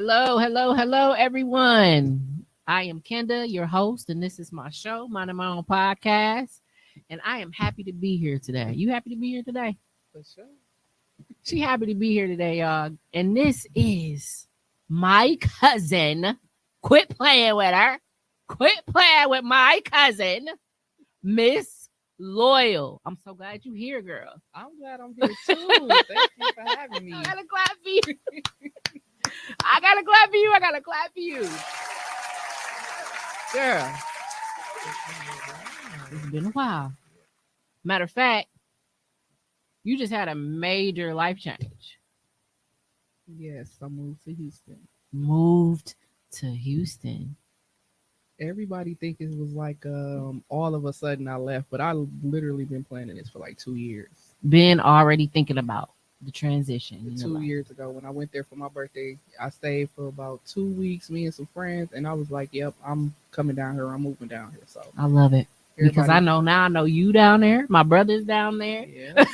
Hello, everyone. I am Kenda, your host, and this is my show, Minding My Own Podcast. And I am happy to be here today. You happy to be here today? For sure. She happy to be here today, y'all. And this is my cousin. Quit playing with her. Quit playing with my cousin, Ms.Loyal. I'm so glad you're here, girl. I'm glad I'm here too. Thank you for having me. I gotta clap for you. I gotta clap for you. Girl, it's been a while. Matter of fact, you just had a major life change. Yes, I moved to Houston. Moved to Houston. Everybody think it was like all of a sudden I left, but I literally been planning this for like 2 years. Been already thinking about the transition. 2 years ago when I went there for my birthday, I stayed for about 2 weeks, me and some friends, and I was like, yep, I'm coming down here. I'm moving down here. So I love it. Because I know you down there. My brother's down there. Yeah.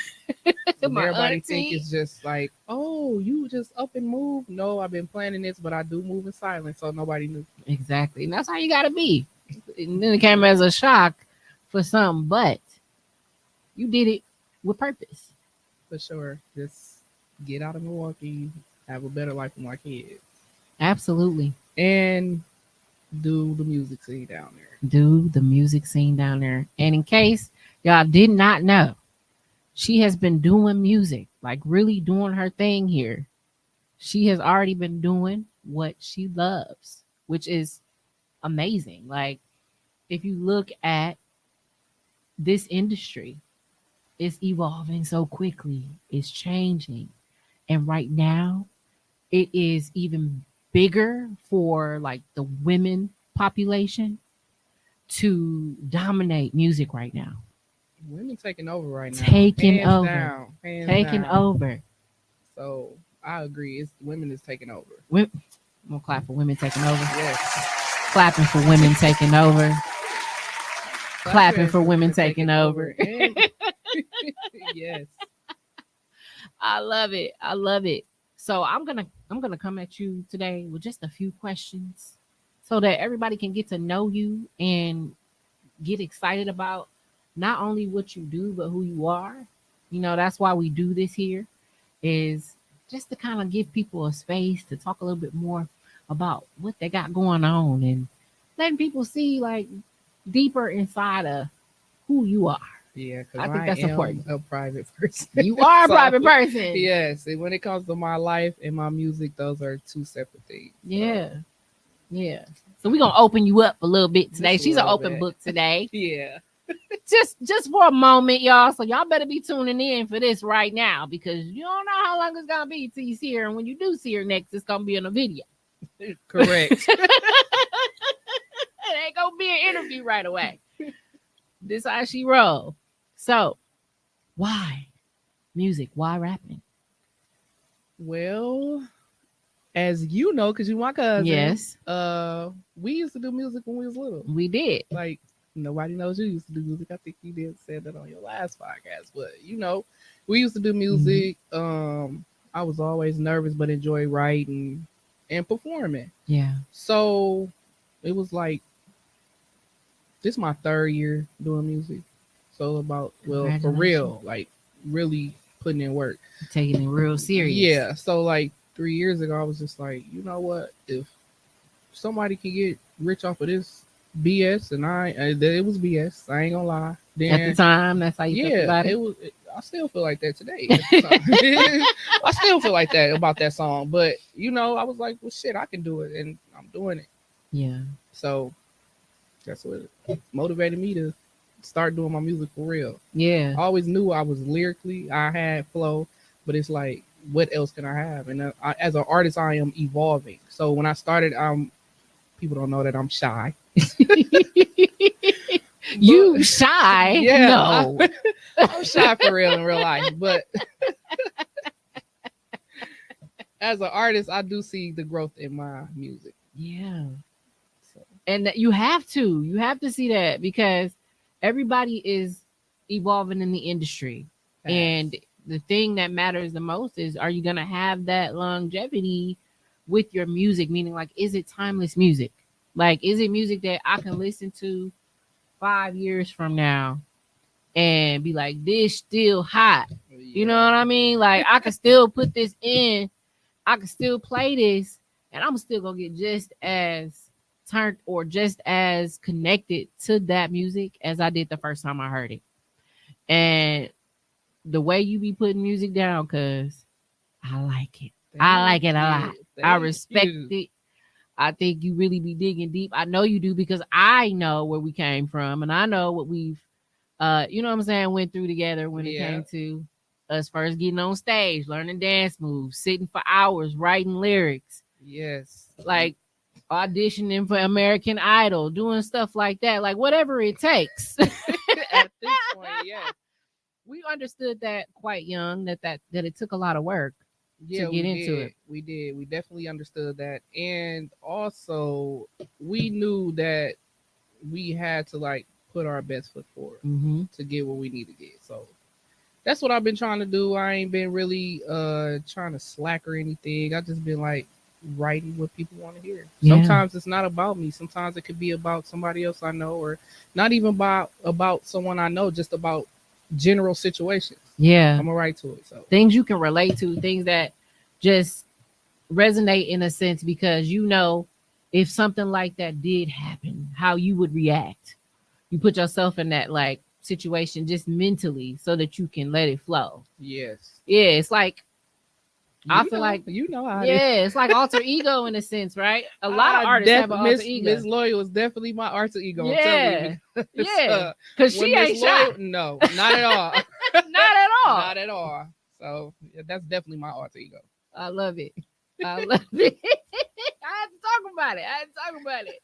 So My everybody auntie. think it's just like, oh, you just up and move. No, I've been planning this, but I do move in silence, so nobody knew. Exactly. And that's how you gotta be. And then it came as a shock for some, but you did it with purpose. For sure. Just get out of Milwaukee, have a better life for my kids. Absolutely. And do the music scene down there. And in case y'all did not know, she has been doing music, like really doing her thing here. She has already been doing what she loves, which is amazing. Like, if you look at this industry, it's evolving so quickly, it's changing. And right now, it is even bigger for like the women population to dominate music right now. Women taking over right now. Taking Hands over. down. Hands Taking down. over. So I agree. It's women is taking over. I'm gonna clap for women taking over. Yes. Clapping for women taking over. Clapping for women taking over. And yes. I love it. So I'm gonna come at you today with just a few questions so that everybody can get to know you and get excited about not only what you do but who you are. You know, that's why we do this here, is just to kind of give people a space to talk a little bit more about what they got going on and letting people see like deeper inside of who you are. Yeah, because I think that's important. A private person. You are a private person. Yes, and when it comes to my life and my music, those are two separate things. Yeah. So we're gonna open you up a little bit today. Just a She's an little open bit. book today. Yeah. just for a moment, y'all. So y'all better be tuning in for this right now, because you don't know how long it's gonna be till you see her. And when you do see her next, it's gonna be in a video. Correct. It ain't gonna be an interview right away. This how she roll. So why music? Why rapping? Well, as you know, because you my cousin. Yes. We used to do music when we was little. We did. Like, nobody knows you used to do music. I think you did say that on your last podcast. But we used to do music. Mm-hmm. I was always nervous but enjoy writing and performing. Yeah. So it was like, this is my 3rd year doing music. So for real, like really putting in work. Taking it real serious. Yeah. So like 3 years ago, I was just like, you know what? If somebody can get rich off of this BS, and it was BS. I ain't gonna lie. Then, at the time, that's how you felt about it. I still feel like that today. I still feel like that about that song. But I was like, well, shit, I can do it, and I'm doing it. Yeah. So that's what motivated me to start doing my music for real. Yeah. I always knew I was lyrically, I had flow, but it's like, what else can I have? And as an artist, I am evolving. So when I started, people don't know that I'm shy. You shy? Yeah, no. I'm shy for real in real life. But as an artist, I do see the growth in my music. Yeah. So. And you have to see that, because everybody is evolving in the industry. And the thing that matters the most is, are you going to have that longevity with your music, meaning like, is it timeless music? Like, is it music that I can listen to 5 years from now and be like, this still hot? You know what I mean? Like, I can still put this in, I can still play this, and I'm still gonna get just as turned or just as connected to that music as I did the first time I heard it. And the way you be putting music down, cuz I like it. I like it a lot. I Thank respect you. it. I think you really be digging deep. I know you do because I know where we came from and I know what we've you know what I'm saying, went through together when it Yeah. came to us first getting on stage, learning dance moves, sitting for hours, writing lyrics, Yes. like auditioning for American Idol, doing stuff like that, like whatever it takes. At this point, yes. We understood that quite young that it took a lot of work to Yeah, get we into did. it. We did. We definitely understood that. And also, we knew that we had to like put our best foot forward Mm-hmm. to get what we need to get. So that's what I've been trying to do. I ain't been really trying to slack or anything. I just been like writing what people want to hear. Yeah. Sometimes it's not about me. Sometimes it could be about somebody else I know, or not even about someone I know, just about general situations. Yeah. I'm gonna write to it. So Things you can relate to, things that just resonate in a sense because you know if something like that did happen, how you would react. You put yourself in that like situation just mentally so that you can let it flow. yes, Yeah, it's like I feel like you know how it is. yeah, it's like alter ego in a sense, right? A lot of I artists have an alter Miss ego. Loyal is definitely my alter ego. I'm telling you Yeah. because Yeah. Cause she when Miss ain't shy. Loyal, no, not at all, Not at all. not at all. So yeah, that's definitely my alter ego. I love it. I love it. I had to talk about it. I had to talk about it.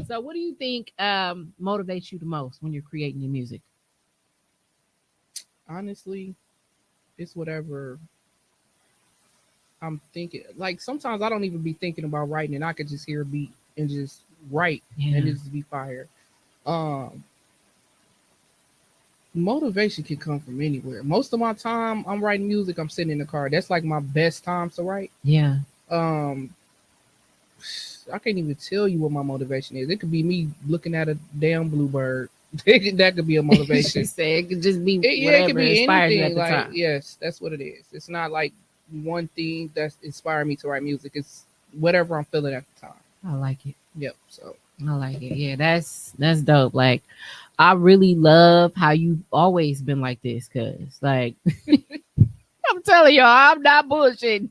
So what do you think motivates you the most when you're creating your music? Honestly, it's whatever I'm thinking. Like sometimes I don't even be thinking about writing, and I could just hear a beat and just write, Yeah. and it just be fire. Um, Motivation can come from anywhere. Most of my time I'm writing music, I'm sitting in the car. That's like my best time to write. Yeah. Um, I can't even tell you what my motivation is. It could be me looking at a damn bluebird. That could be a She motivation. said it could just be Yeah, it could whatever be inspires you at anything. the Like, time. yes, that's what it is. It's not like one thing that's inspired me to write music. It's whatever I'm feeling at the time. I like it. Yep. So I like it. Yeah, that's dope. Like I really love how you've always been like this, cause like I'm telling y'all, I'm not bullshitting.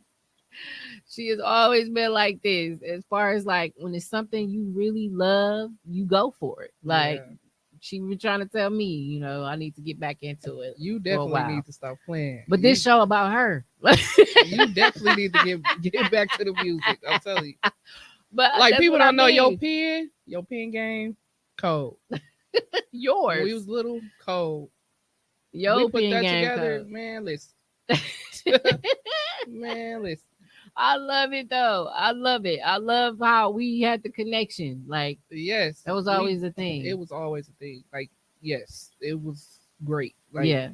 She has always been like this. As far as like when it's something you really love, you go for it. Like yeah, she was trying to tell me, you know, I need to get back into it you for a definitely while. need to stop playing. But this show about her. but You definitely need to get back to the music. I'm telling you. Like that's people what I don't know mean. your pen game, cold. When we Yours. was little, cold. We Your put pen that game together, code. man. Listen, man, listen. I love it though. I love it. I love how we had the connection. Like Yes, that was we. always a It thing. was always a thing. Like yes, it was great. Like Yeah,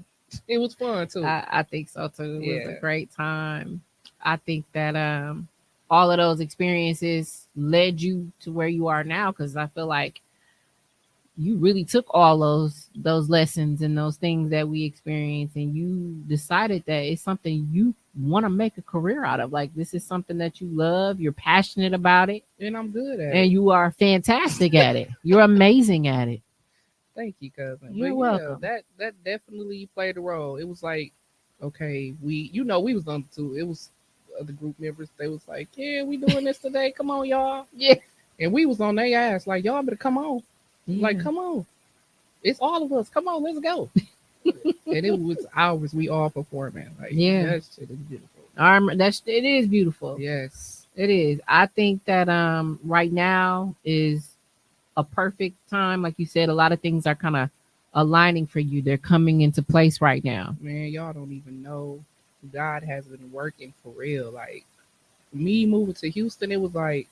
it was fun too. I think so too. It was a Yeah, great time. I think that all of those experiences led you to where you are now because I feel like you really took all those lessons and those things that we experienced and you decided that it's something you want to make a career out of. Like this is something that you love, you're passionate about it, and I'm good at and it. you are fantastic at it. You're amazing at it. Thank you, cousin. But You're yeah, welcome. that definitely played a role. It was like, okay, we was on to it was other group members. They was like, yeah, we doing this today. Come on, y'all. Yeah. And we was on their ass like, y'all better come on. Like, Yeah. come on. It's all of us. Come on, let's go. And it was hours we all performing. Like Yeah. that shit is beautiful. That's it is beautiful. Yes. It is. I think that right now is a perfect time. Like you said, a lot of things are kind of aligning for you. They're coming into place right now. Man, y'all don't even know. God has been working for real. Like me moving to Houston, it was like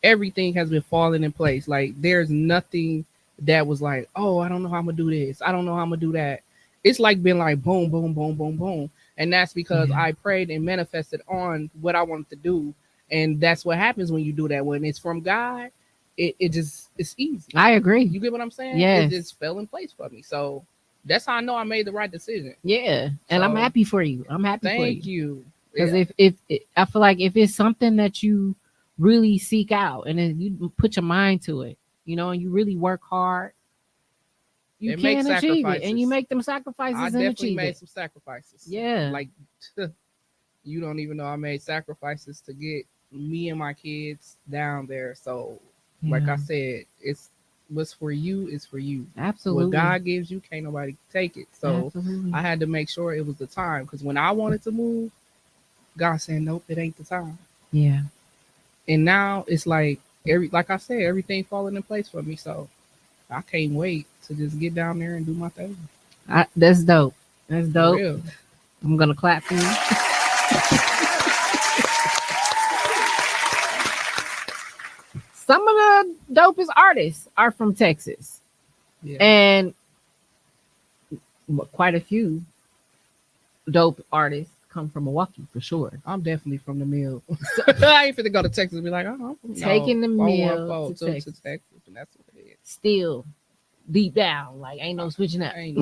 everything has been falling in place. Like there's nothing that was like, oh, I don't know how I'm gonna do this. I don't know how I'm gonna do that. It's like been like boom, boom, boom, boom, boom. And that's because Yeah. I prayed and manifested on what I wanted to do. And that's what happens when you do that. When it's from God, it just it's easy. I agree. You get what I'm saying? It Yes. just fell in place for me. So that's how I know I made the right decision. Yeah. And I'm So happy for you. I'm happy for you. thank you. Because Yeah. I feel like if it's something that you really seek out and then you put your mind to it, and you really work hard, you And make can achieve it. And you sacrifices. make them I sacrifices and definitely achieve made it. some sacrifices. Yeah. Like you don't even know I made sacrifices to get me and my kids down there. So like I Yeah. said, it's what's for you is for you. What Absolutely. God gives you, can't nobody take it. So Absolutely. I had to make sure it was the time because when I wanted to move, God said, "Nope, it ain't the time." Yeah. And now it's like I said, everything falling in place for me. So I can't wait to just get down there and do my thing That's dope. That's for dope. real. I'm gonna clap for you. Some of the dopest artists are from Texas, Yeah, and quite a few dope artists come from Milwaukee for sure. I'm definitely from the mill. So, I ain't finna go to Texas and be like, oh, no, taking the mill to 414 to Texas, Texas, and that's what it is. still deep down, like ain't no I, switching up. I ain't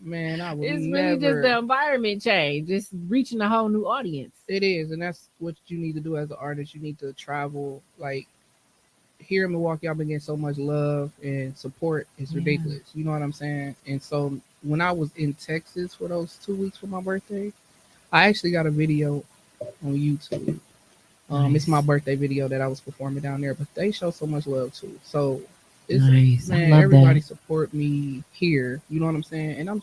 man, I would It's really just never. the environment change, just reaching a whole new audience. It is, and that's what you need to do as an artist. You need to travel. Like here in Milwaukee, I've been getting so much love and support. It's Yeah. ridiculous. You know what I'm saying? And so when I was in Texas for those 2 weeks for my birthday, I actually got a video on YouTube. It's my Nice. birthday video that I was performing down there, but they show so much love too. So it's Nice. I man, love everybody that. support me here. You know what I'm saying? And I'm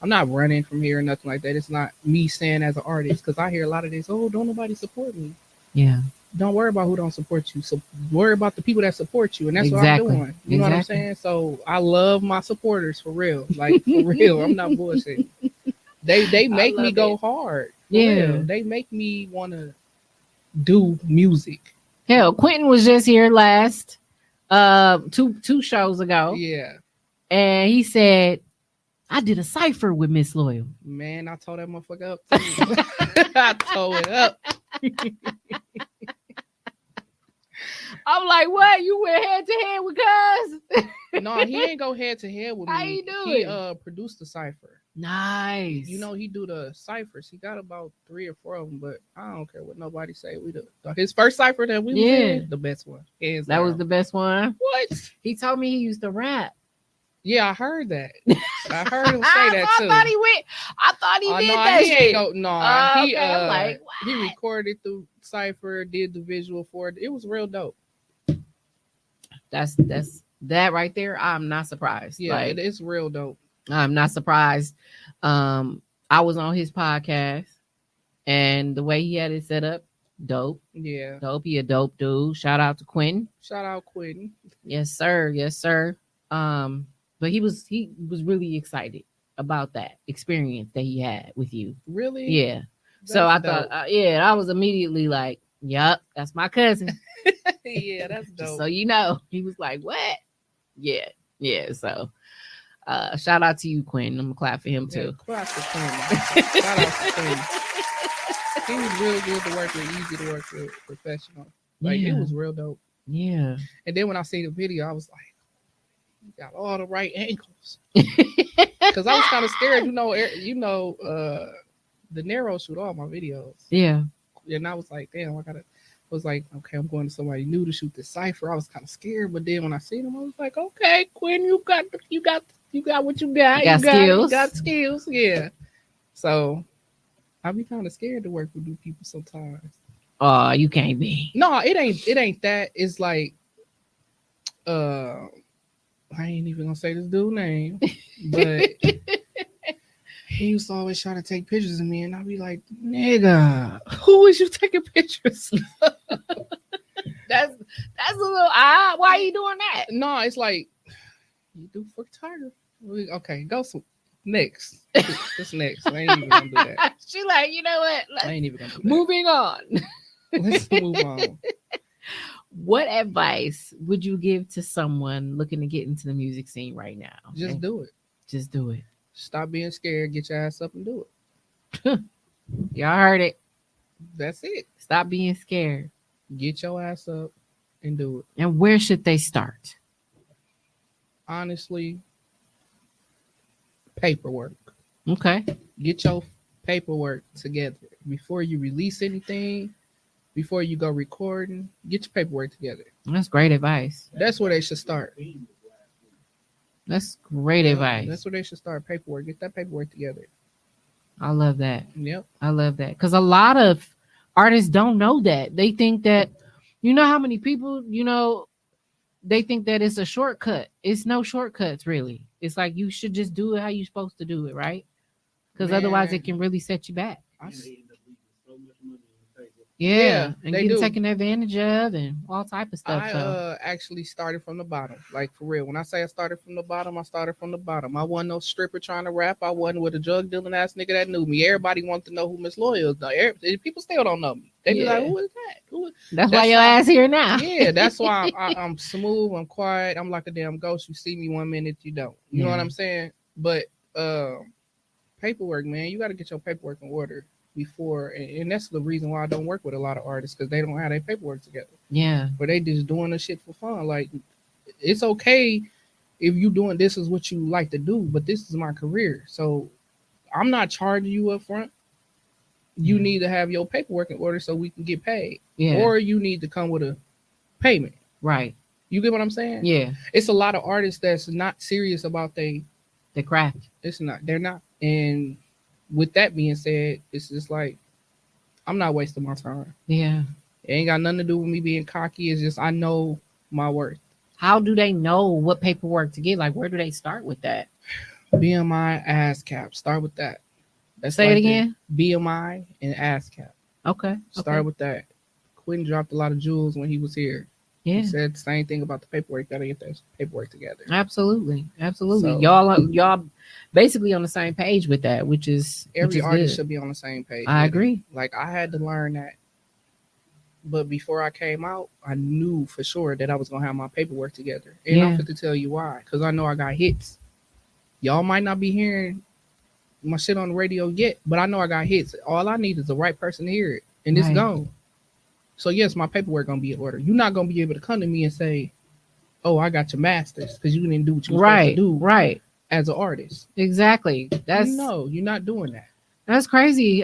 not running from here or nothing like that. It's not me saying as an artist because I hear a lot of this. Oh, don't nobody support me. Yeah. Don't worry about who don't support you. So worry about the people that support you, and that's what I'm Exactly. doing. You know what I'm Exactly. saying? So I love my supporters for real, like for real. I'm not bullshitting. They I make me love go it. hard for Yeah. real. They make me want to do music. Hell, Quentin was just here last two shows ago, Yeah, and he said I did a cipher with Ms.Loyal. man, I tore that motherfucker up too. I tore it up. I'm like, what? You went head to head with Cuz? No, he ain't go head to head with How me. you do He it? produced the cipher. Nice. You know, he do the ciphers. He got about 3 or 4 of them, but I don't care what nobody say. We do his first cipher that we was Yeah. in, the best one, hands That was down. the best one. What? He told me he used to rap. Yeah, I heard that. I heard him say I that too. thought he went. I thought he Oh did no, that he ain't shit. go. No, Okay, I'm like, he what? recorded through cipher, did the visual for it. It was real dope. That's that right there. I'm not surprised. Yeah, Like it is real dope. I'm not surprised. I was on his podcast, and the way he had it set up, dope, Yeah. dope. He a dope dude. Shout out to Quentin. Shout out Quentin. Yes, sir. Yes, sir. But he was really excited about that experience that he had with you. Really? Yeah. So That's I thought, dope. yeah, I was immediately like, "Yup, that's my cousin." Yeah, that's Just dope. so you know, he was like, "What?" Yeah, yeah. So, shout out to you, Quinn. I'm gonna clap for him Yeah, too. clap for Quentin. Shout out to Quentin. He was real good to work with, easy to work with, professional. Like it Yeah, was real dope. yeah. And then when I see the video, I was like, you got all the right angles. Because I was kind of scared. The narrow shoot all my videos. Yeah, And I was like, damn, I was like, okay, I'm going to somebody new to shoot the cipher. I was kind of scared, but then when I seen him, I was like, okay, Quinn, you got what you got. You You got got skills. You got skills. Yeah. So I be kind of scared to work with new people sometimes. Oh, you can't be. No, it ain't that. It's like uh I ain't even gonna say this dude's name, but he used to always try to take pictures of me, and I'd be like, nigga, who is you taking pictures? That's a little odd. Why are you doing that? No, it's like you do for photography. Okay, go some next. This next. I ain't even gonna do that. She like, you know what? I ain't even gonna do that. Moving on. Let's move on. What advice would you give to someone looking to get into the music scene right now? Just do it. Just do it. Stop being scared. Get your ass up and do it. Y'all heard it. That's it. Stop being scared. Get your ass up and do it. And where should they start? Honestly, paperwork. Okay. Get your paperwork together before you release anything. Before you go recording, get your paperwork together. That's great advice. That's where they should start. That's great Yep, advice. that's where they should start. Paperwork. Get that paperwork together. I love that. Yep. I love that. Because a lot of artists don't know that. They think that, you know, how many people, they think that it's a shortcut. It's no shortcuts, really. It's like you should just do it how you're supposed to do it, right? Because otherwise it Man, can really set you back. I s- Yeah. And they getting do. taken advantage of and all type of stuff. I So, actually started from the bottom, like for real. When I say I started from the bottom, I started from the bottom. I wasn't no stripper trying to rap. I wasn't with a drug dealing ass nigga that knew me. Everybody wanted to know who Ms.Loyal is. Now, people still don't know me. They be like, yeah. "Who is that? Who is?" That's why That's your why. ass here now. Yeah, that's why I'm smooth. I'm quiet. I'm like a damn ghost. You see me 1 minute, you don't. You know what Yeah. I'm saying? But paperwork, man, you got to get your paperwork in order before, and that's the reason why I don't work with a lot of artists because they don't have their paperwork together. Yeah. But they just doing the shit for fun. Like it's okay if you doing this is what you like to do, but this is my career, so I'm not charging you up front. You Yeah. need to have your paperwork in order so we can get paid, Yeah. or you need to come with a payment. Right. You get what I'm saying? Yeah. It's a lot of artists that's not serious about The craft. it's not they're not. And with that being said, it's just like I'm not wasting my time. Yeah. It ain't got nothing to do with me being cocky. It's just I know my worth. How do they know what paperwork to get? Like, where do they start with that? BMI ass cap. Start with that. That's Say it like again. the BMI and ass cap. Okay. Start Okay. with that. Quentin dropped a lot of jewels when he was here. Yeah. He said the same thing about the paperwork. Gotta get that paperwork together. Absolutely. Absolutely. So Y'all basically on the same page with that, which every is artist good. should be on the same page. I with it. agree. Like I had to learn that. But before I came out, I knew for sure that I was gonna have my paperwork together. And I'm Yeah. fit to tell you why. Because I know I got hits. Y'all might not be hearing my shit on the radio yet, but I know I got hits. All I need is the right person to hear it. And it's Right. gone. So yes, my paperwork gonna be in order. You're not gonna be able to come to me and say, "Oh, I got your masters," because you didn't do what you were supposed to Right. do Right. as an artist. Exactly. No, you're not doing that. That's crazy.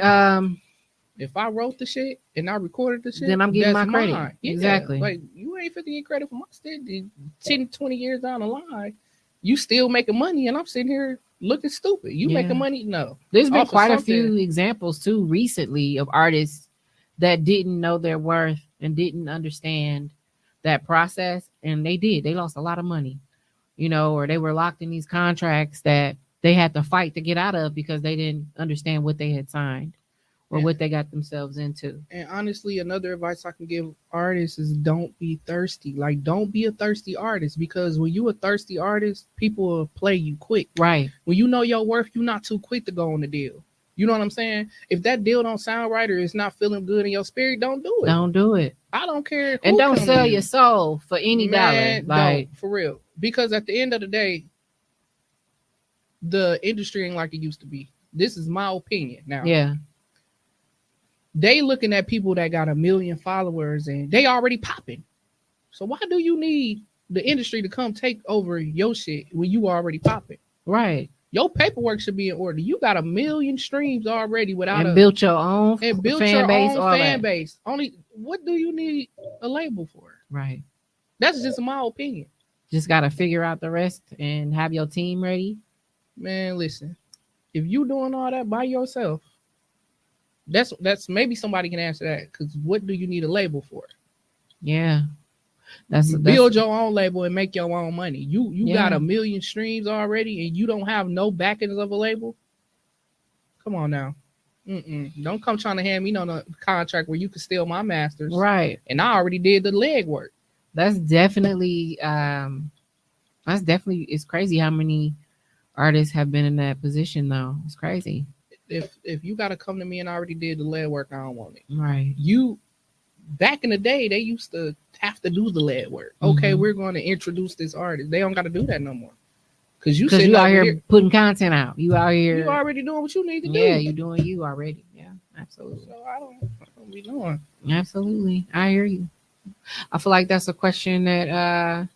If I wrote the shit and I recorded the shit, Then I'm getting that's my credit. mine. Yeah, Exactly. like you ain't 50 credit for my shit. 10, 20 years down the line, you still making money, and I'm sitting here looking stupid. You Yeah. making money? No. There's been Off of quite a something. few examples too recently of artists that didn't know their worth and didn't understand that process, and they did. They lost a lot of money, or they were locked in these contracts that they had to fight to get out of because they didn't understand what they had signed or And, what they got themselves into. and honestly, another advice I can give artists is don't be thirsty. Like, don't be a thirsty artist because when you a thirsty artist, people will play you quick. Right. When you know your worth, you're not too quick to go on the deal. You know what I'm saying? If that deal don't sound right or it's not feeling good in your spirit, don't do it. Don't do it. I don't care. Who And don't come sell to you. your soul for any Man, dollar. Like, don't for real. Because at the end of the day, the industry ain't like it used to be. This is my opinion. Now, yeah. they looking at people that got 1 million followers and they already popping. So why do you need the industry to come take over your shit when you already popping? Right. Your paperwork should be in order. You got 1 million streams already without And built your own and built fan your base, own all fan that. base. Only what do you need a label for? Right. That's just my opinion. Just got to figure out the rest and have your team ready. Man, listen. If you doing all that by yourself, that's maybe somebody can answer that. Because what do you need a label for? Yeah. That's Build your own label and make your own money. You got Yeah. 1 million streams already, and you don't have no backings of a label. Come on now, don't come trying to hand me no contract where you can steal my masters. right. And I already did the leg work. That's definitely it's crazy how many artists have been in that position though. It's crazy. If you got to come to me and I already did the leg work, I don't want it. Right. You back in the day, they used to have to do the lead work. Okay, Mhm. we're going to introduce this artist. They don't got to do that no more. Because Because you out here putting content out. You out here. you already doing what you need to do. Yeah, you doing you already. Yeah, Absolutely. So I don't be knowing. Absolutely. I hear you. I feel like that's a question that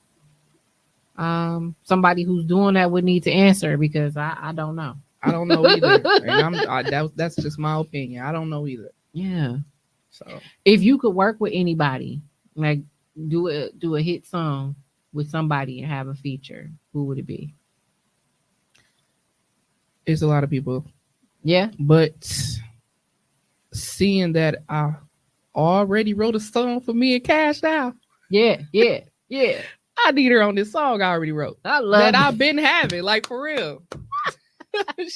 somebody who's doing that would need to answer because I don't know. I don't know either, and that's just my opinion. I don't know either. Yeah. So If you could work with anybody, like do a hit song with somebody and have a feature, who would it be? it's a lot of people, Yeah. but seeing that I already wrote a song for me and Cash Out, Yeah. Yeah. Yeah. I need her on this song I already wrote I that love I've that. been having, like for real.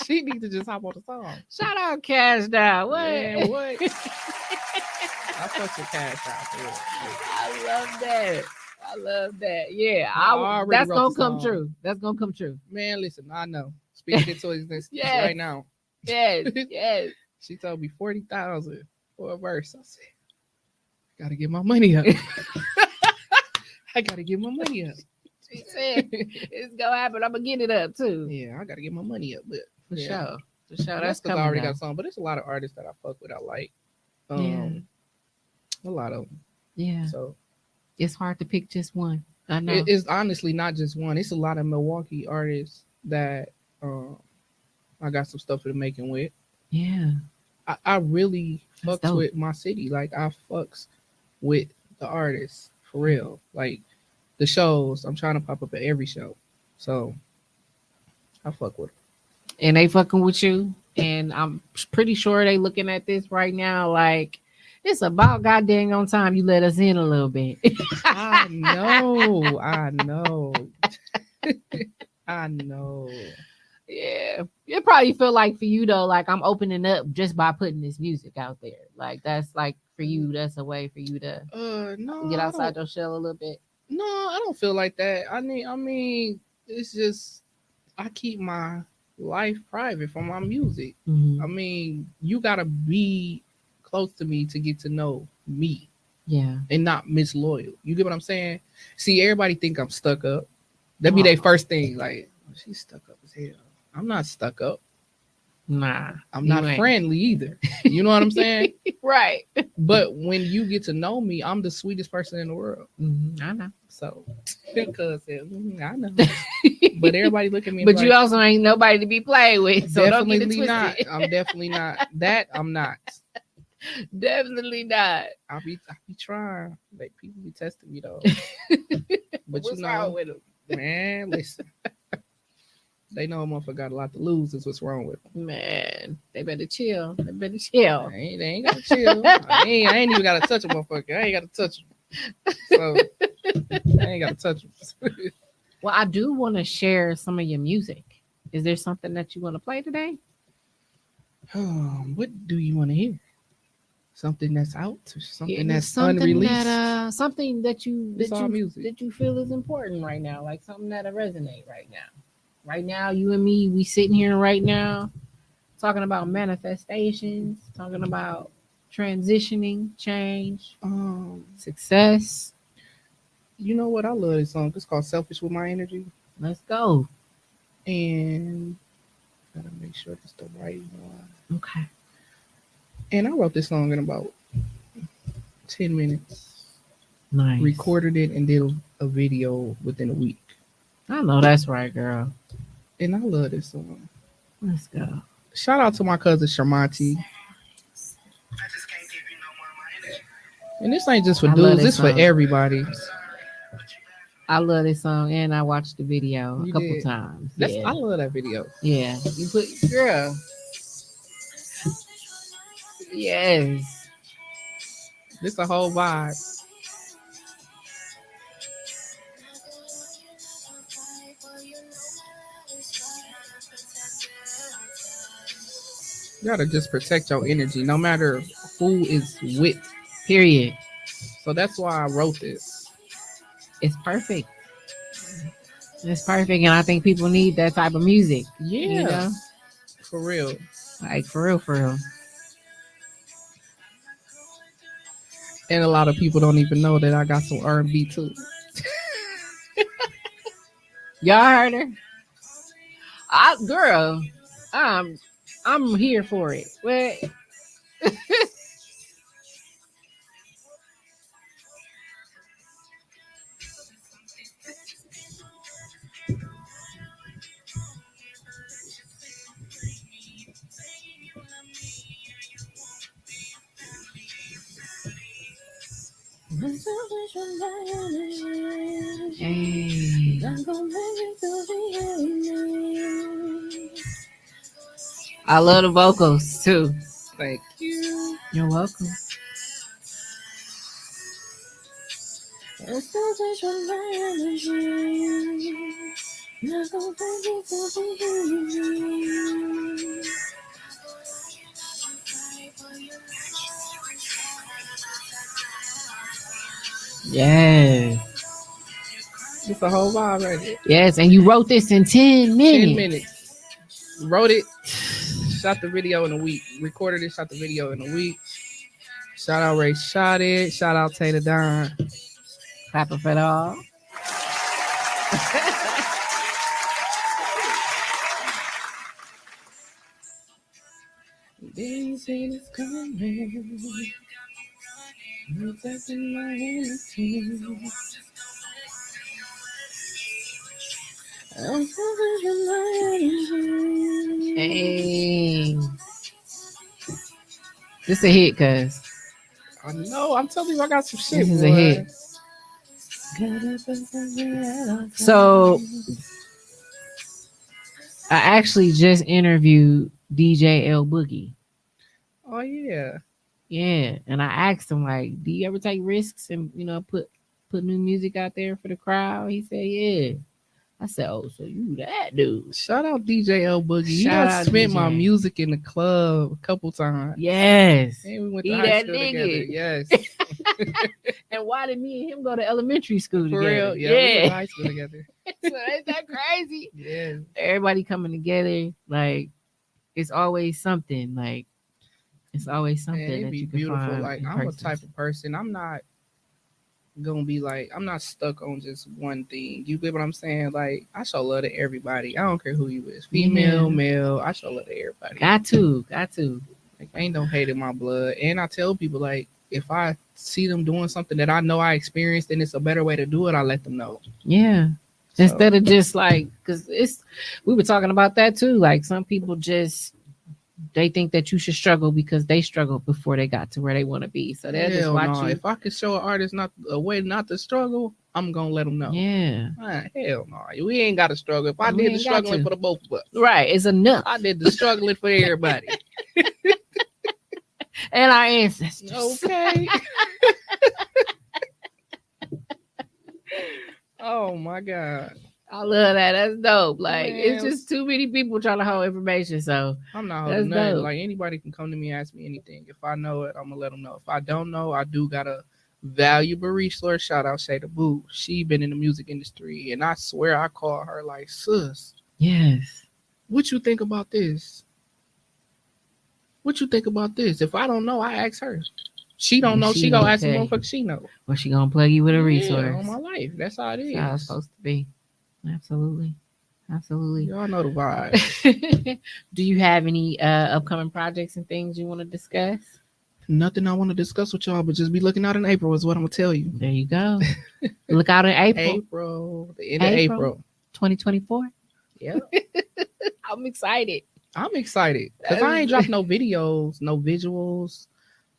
She needs to just hop on the song. Shout out Cash Down. What? Man, what? I fuck with Cash Out for real. I love that. I love that. Yeah, I already that's wrote the gonna come song. true. That's gonna come true. Man, listen, I know. Speaking into existence Yes. right now. Yes, yes. She told me 40,000 for a verse. I said, gotta get my money up. I gotta get my money up. She said it's gonna happen. I'm gonna get it up too. Yeah, I gotta get my money up. But For yeah. sure. For sure. That's That's because I coming already though. got a song. But there's a lot of artists that I fuck with. I like. Yeah. A lot of them. Yeah. So It's hard to pick just one. I know. it's honestly not just one. It's a lot of Milwaukee artists that I got some stuff in the making with. Yeah. I really That's fucks dope. with my city. Like I fucks with the artists for real. Like the shows, I'm trying to pop up at every show. So I fuck with them. And they fucking with you. And I'm pretty sure they looking at this right now like it's about goddamn on time you let us in a little bit. I know. I know. I know. Yeah. It probably feel like for you though, like I'm opening up just by putting this music out there. Like that's like for you, that's a way for you to No, get I outside don't. your shell a little bit. No, I don't feel like that. I mean, it's just I keep my life private from my music. I mean, you gotta be close to me to get to know me Yeah. and not Ms.Loyal. You get what I'm saying? See, everybody think I'm stuck up. That'd be their first thing. Like, oh, she's stuck up as hell. I'm not stuck up. Nah. I'm you not ain't. friendly either. You know what I'm saying? Right. But when you get to know me, I'm the sweetest person in the world. I know. So, because I know. But everybody look at me. But Like, you also ain't nobody to be played with, so don't get it definitely not. twisted. I'm definitely not. That I'm not. Definitely not. I be trying. Like people be testing me though. But What's you wrong know, with him? man, listen. They know a motherfucker got a lot to lose. Is what's wrong with them. Man, they better chill. They better chill. They ain't got to chill. I ain't even got to touch a motherfucker. I ain't got to touch him. So I ain't got to touch him. Well, I do want to share some of your music. Is there something that you want to play today? What do you want to hear? Something that's out, or something Yeah, that's something unreleased. something that you It's all music. that you feel is important right now, like something that'll resonate right now. Right now, you and me, we sitting here right now talking about manifestations, talking about transitioning, change, success. You know what? I love this song. It's called "Selfish with My Energy," Let's go. and gotta make sure it's the right one. Okay. And I wrote this song in about 10 minutes. Nice. Recorded it and did a video within a week. I know that's right, girl. And I love this song. Let's go. Shout out to my cousin Sharmonti. And this ain't just for I love dudes, this this for song. everybody. I love this song, and I watched the video a You couple did. times. I Yeah, love that video. yeah. You put girl. Yes. This a whole vibe. You gotta just protect your energy no matter who is with. Period. So that's why I wrote this. It's perfect. It's perfect, and I think people need that type of music. Yeah. You know, For real. like for real, for real. And a lot of people don't even know that I got some R&B too. Y'all heard her? Girl, I'm here for it. Wait. Hey. I love the vocals too. Thank you. You're welcome. Yeah. It's a whole vibe right there. Yes, and you wrote this in 10 10 minutes. minutes. Wrote it, shot the video in a week. Recorded it, shot the video in a week. Shout out Ray Shot It. Shout out Taylor Don. Clapping for it all. These haters coming. Protecting my innocence. I'm protecting my innocence. Hey. This a hit, cuz. I know. I'm telling you, I got some shit. This is boy. a hit. So I actually just interviewed DJ L Boogie. Oh yeah. Yeah, and I asked him like, "Do you ever take risks and put new music out there for the crowd?" He said, "Yeah." I said, "Oh, so you that dude?" Shout out DJ L Boogie. He Shout done out spent DJ. my music in the club a couple times. Yes. And we went He to high that school nigga. together. Yes. And why did me and him go to elementary school For together? real. Yeah. We went to high school together. So ain't that crazy? Yeah. Everybody coming together, like it's always something. Like it's always something Man, it'd that be you can beautiful. find. Like in I'm a persons. type of person. I'm not gonna be like I'm not stuck on just one thing. You get what I'm saying? Like I show love to everybody. I don't care who you is, female, Yeah. male. I show love to everybody. Got to. Like ain't no hate in my blood. And I tell people like if I see them doing something that I know I experienced and it's a better way to do it, I let them know. Yeah. So, Instead of just like, because we were talking about that too. Like some people just they think that you should struggle because they struggled before they got to where they want to be. So they'll just hell watch no. you. If I could show an artist not a way not to struggle, I'm gonna let them know. Yeah. Man, hell no. We ain't gotta struggle. If I We did the ain't got struggling to. for the both of us. Right. It's enough. I did the struggling for everybody. And our ancestors. Okay. Oh my God. I love that. That's dope. Like Man, it's just too many people trying to hold information. So I'm not that's holding nothing. dope. Like anybody can come to me and ask me anything. If I know it, I'm gonna let them know. If I don't know, I do got a valuable resource. Shout out Shay the Boo. She been in the music industry, and I swear I call her like, sis, yes. what you think about this? What you think about this? If I don't know, I ask her. She don't And know. she She gonna gonna ask the tell you. motherfucker she know. Or she gonna plug you with a Yeah, resource. on my life. That's how it That's how it's is. supposed to be. Absolutely. Absolutely. Y'all know the vibe. Do you have any upcoming projects and things you want to discuss? Nothing I want to discuss with y'all, but just be looking out in April is what I'm gonna tell you. There you go. Look out in April April, the end of April. 2024. Yeah. I'm excited. I'm excited because I ain't dropped no videos, no visuals,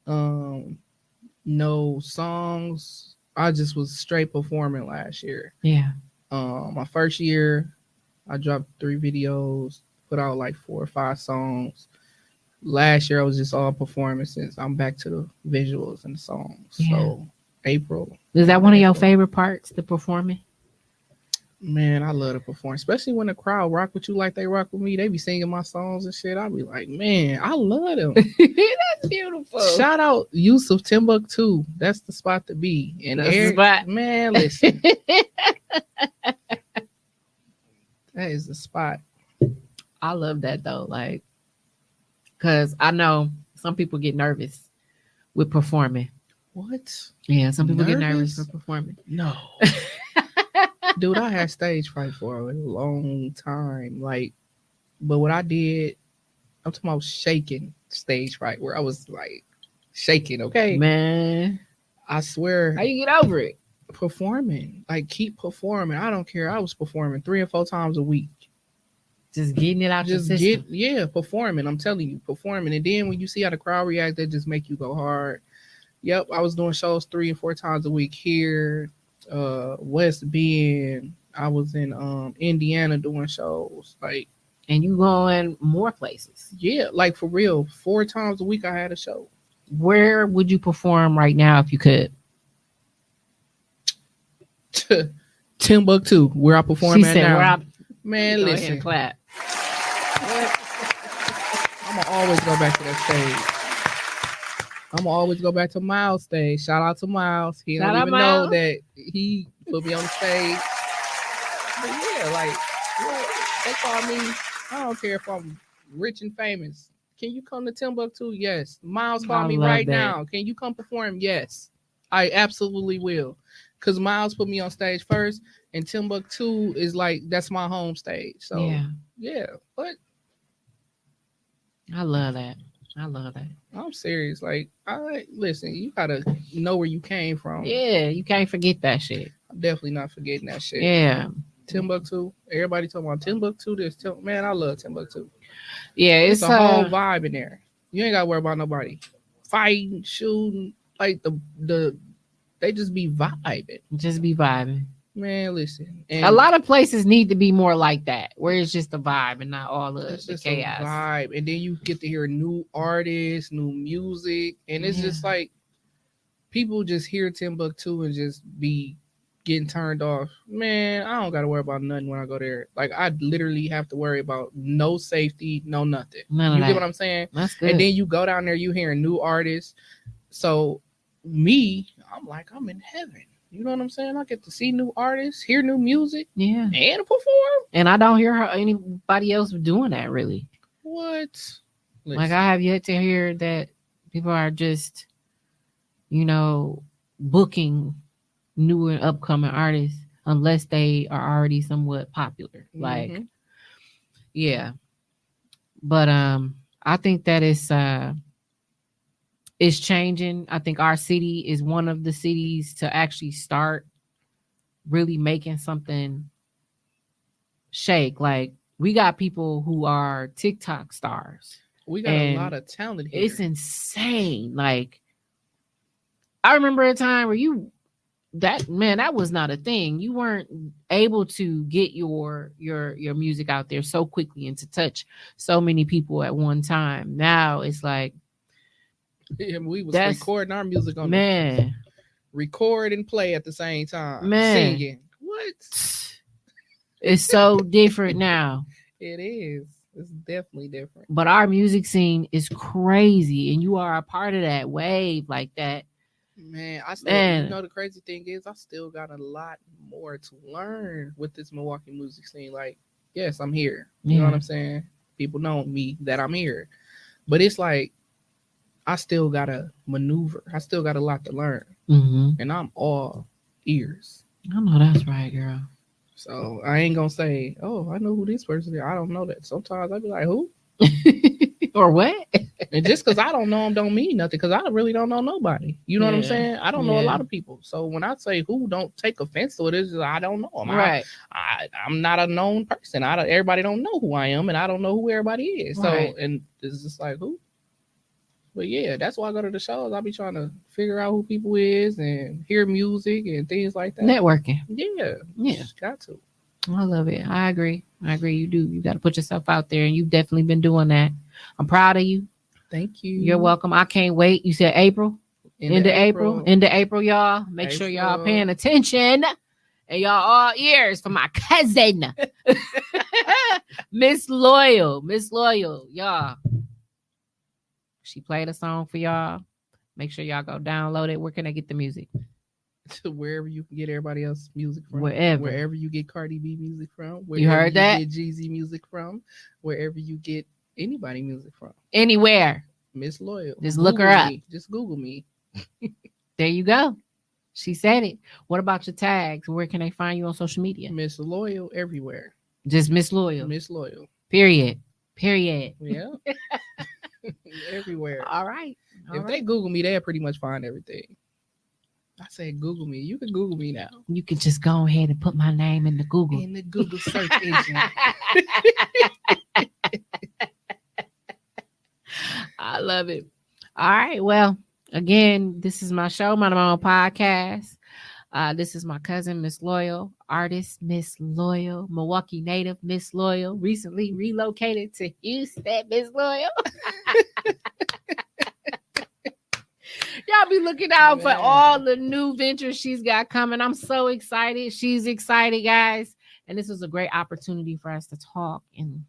no songs. I just was straight performing last year. Yeah. My first year, I dropped 3 videos, put out like 4 or 5 songs. Last year, I was just all performances. I'm back to the visuals and the songs. Yeah. So April. Is that one of your favorite parts, the performing? Man, I love to perform, especially when the crowd rock with you like they rock with me. They be singing my songs and shit. I be like, man, I love them. That's beautiful. Shout out Yusuf Timbuktu. That's the spot to be. And That's the Eric, spot. man, listen, that is the spot. I love that though, like, because I know some people get nervous with performing. What? Yeah, some people get nervous Nervous? for performing. No. Dude, I had stage fright for a long time. Like, but what I did, I'm talking about shaking stage fright, where I was like shaking, okay? Man, I swear, how you get over it? performing. Like, keep performing. I don't care. I was performing 3 or 4 times a week. Just getting it out Just your system. performing. I'm telling you, performing. And then when you see how the crowd react, that just make you go hard. Yep, I was doing shows 3 and 4 times a week here, West Bend. I was in Indiana doing shows. Like, And you going more places. yeah, like for real, 4 times a week I had a show. Where would you perform right now if you could? Timbuktu, where I She perform at said, "Where now. I Man, go ahead and listen, clap." I'm gonna always go back to that stage. I'm gonna always go back to Miles' stage. Shout out to Miles. He don't Shout out, even know Miles. that he put me on the stage. But yeah, like, well, they call me. I don't care if I'm rich and famous. Can you come to Timbuktu? Yes. Miles I called me love right that. now. Can you come perform? Yes. I absolutely will. Cause Miles put me on stage first, and Timbuktu is like that's my home stage. So Yeah, yeah, but I love that. I love that. I'm serious. Like, I listen. You gotta know where you came from. Yeah, you can't forget that shit. I'm definitely not forgetting that shit. Yeah, Timbuktu. Everybody talking about Timbuktu. Man, I love Timbuktu. yeah. It's It's a whole vibe in there. You ain't gotta worry about nobody fighting, shooting. Like the they just be vibing. just be vibing. Man, listen, A and lot of places need to be more like that, where it's just a vibe and not all it's the just a chaos. vibe. And then you get to hear new artists, new music, and it's Yeah. just like people just hear Timbuktu and just be getting turned off. Man, I don't gotta worry about nothing when I go there. Like I literally have to worry about no safety, no nothing. None of You get that. what I'm saying? That's good. And then you go down there, you hearing new artists. So me, I'm like I'm in heaven. You know what I'm saying? I get to see new artists, hear new music, Yeah. and perform. And I don't hear anybody else doing that really. What? Like Listen, I have yet to hear that people are just, you know, booking new and upcoming artists unless they are already somewhat popular. Like, mhm. yeah. But I think that it's changing. I think our city is one of the cities to actually start really making something shake. Like we got people who are TikTok stars We got a lot and of talent here. it's insane. Like I remember a time where that was not a thing. You weren't able to get your music out there so quickly and to touch so many people at one time. Now it's like We was that's recording our music on the man, record and play at the same time, man. singing. What? It's so different now. It is. It's definitely different. But our music scene is crazy and you are a part of that wave like that. Man, I still, Man, the crazy thing is, I still got a lot more to learn with this Milwaukee music scene. Like, yes, I'm here. You know what yeah. I'm saying? People know me that I'm here. But it's like, I still got to maneuver. I still got a lot to learn. Mm-hmm. And I'm all ears. I know that's right, girl. So I ain't going to say, oh, I know who this person is. I don't know that. Sometimes I be like, who? Or what? And just because I don't know them don't mean nothing because I really don't know nobody. You know what I'm Yeah. saying? I don't know a Yeah. lot of people. So when I say who, don't take offense to it. It's just, I don't know them. Right. I'm not a known person. Everybody don't know who I am, and I don't know who everybody is. Right. So and it's just like who. But yeah, that's why I go to the shows. I be trying to figure out who people is and hear music and things like that. Networking. Yeah, Yeah. just got to. I love it. I agree. You do. You got to put yourself out there, and you've definitely been doing that. I'm proud of you. Thank you. You're welcome. I can't wait. You said April. Into April, y'all. Make sure y'all April. paying attention. And y'all all ears for my cousin. Ms.Loyal. Ms.Loyal. Y'all. She played a song for y'all. Make sure y'all go download it. Where can I get the music? To wherever you can get everybody else's music from. Wherever you get Cardi B music from. Wherever you heard that? Get Jeezy music from. Wherever you get anybody music from. Anywhere. Ms.Loyal. Just look her up. Just Google me. There you go. She said it. What about your tags? Where can they find you on social media? Ms.Loyal everywhere. Just Ms.Loyal. Ms.Loyal. Period. Yeah. Everywhere. All right. If they Google me, they'll pretty much find everything. I said Google me. You can Google me now. You can just go ahead and put my name in the Google. In the Google search engine. I love it. All right. Well, Again, this is my show, my own podcast. This is my cousin, Ms.Loyal, artist Ms.Loyal, Milwaukee native Ms.Loyal, recently relocated to Houston, Ms.Loyal. Y'all be looking out for all Man. the new ventures she's got coming. I'm so excited. She's excited, guys. And this was a great opportunity for us to talk and,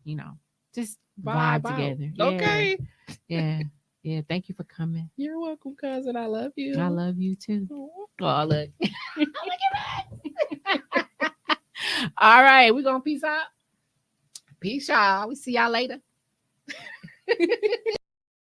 just vibe Out. together. Yeah. Okay. Yeah. Yeah. Thank you for coming. You're welcome, cousin. I love you. I love you too. Aw. Oh, look. Look at that. All right. We're going to peace out. Peace, y'all. We see y'all later.